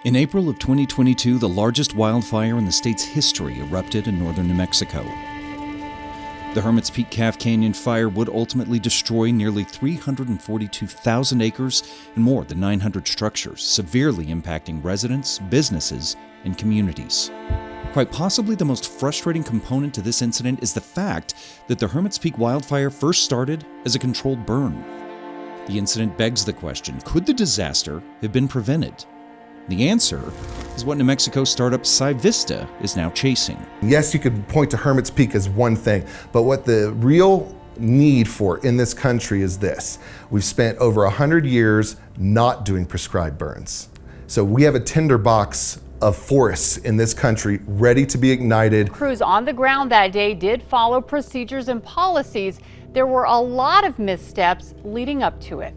In April of 2022, the largest wildfire in the state's history erupted in northern New Mexico. The Hermit's Peak Calf Canyon fire would ultimately destroy nearly 342,000 acres and more than 900 structures, severely impacting residents, businesses, and communities. Quite possibly the most frustrating component to this incident is the fact that the Hermit's Peak wildfire first started as a controlled burn. The incident begs the question, could the disaster have been prevented? The answer is what New Mexico startup Sci-Vista is now chasing. Yes, you could point to Hermit's Peak as one thing, but what the real need for in this country is this. We've spent over 100 years not doing prescribed burns. So we have a tinderbox of forests in this country ready to be ignited. Crews on the ground that day did follow procedures and policies. There were a lot of missteps leading up to it.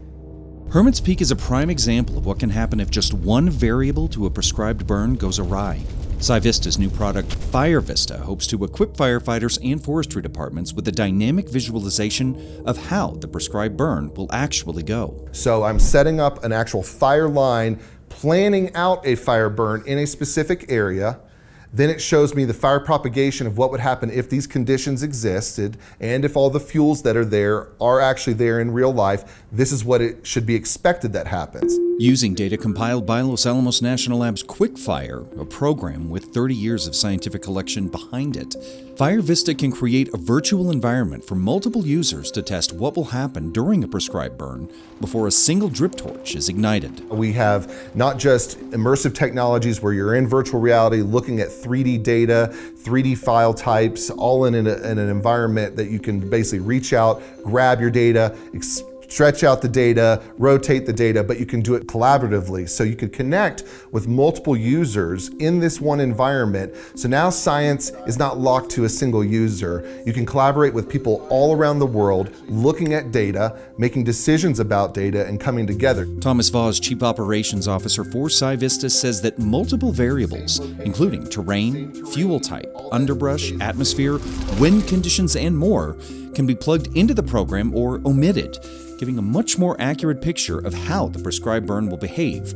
Hermit's Peak is a prime example of what can happen if just one variable to a prescribed burn goes awry. Sci-Vista's new product, Firevista, hopes to equip firefighters and forestry departments with a dynamic visualization of how the prescribed burn will actually go. So I'm setting up an actual fire line, planning out a fire burn in a specific area. Then it shows me the fire propagation of what would happen if these conditions existed and if all the fuels that are there are actually there in real life. This is what it should be expected that happens. Using data compiled by Los Alamos National Labs QuickFire, a program with 30 years of scientific collection behind it, Firevista can create a virtual environment for multiple users to test what will happen during a prescribed burn before a single drip torch is ignited. We have not just immersive technologies where you're in virtual reality looking at 3D data, 3D file types, all in an environment that you can basically reach out, grab your data, stretch out the data, rotate the data, but you can do it collaboratively. So you can connect with multiple users in this one environment. So now science is not locked to a single user. You can collaborate with people all around the world, looking at data, making decisions about data, and coming together. Thomas Vaugh's Chief Operations Officer for Sci-Vista says that multiple variables, including terrain, fuel type, underbrush, atmosphere, wind conditions, and more, can be plugged into the program or omitted, giving a much more accurate picture of how the prescribed burn will behave.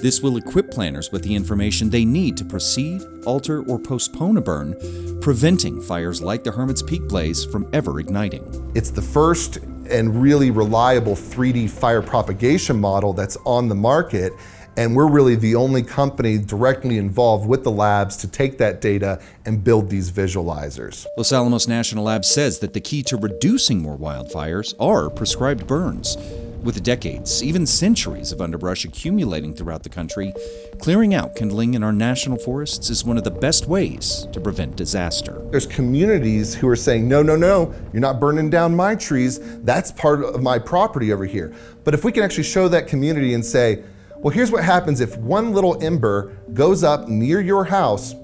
This will equip planners with the information they need to proceed, alter, or postpone a burn, preventing fires like the Hermit's Peak blaze from ever igniting. It's the first and really reliable 3D fire propagation model that's on the market. And we're really the only company directly involved with the labs to take that data and build these visualizers. Los Alamos National Labs says that the key to reducing more wildfires are prescribed burns. With decades, even centuries of underbrush accumulating throughout the country, clearing out kindling in our national forests is one of the best ways to prevent disaster. There's communities who are saying, no, you're not burning down my trees. That's part of my property over here. But if we can actually show that community and say, well, here's what happens if one little ember goes up near your house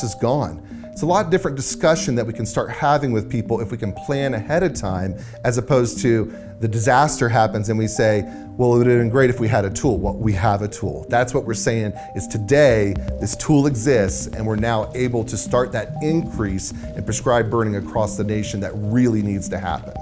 is gone. It's a lot different discussion that we can start having with people if we can plan ahead of time, as opposed to the disaster happens and we say, well, it would have been great if we had a tool. Well, we have a tool. That's what we're saying is today, this tool exists and we're now able to start that increase in prescribed burning across the nation that really needs to happen.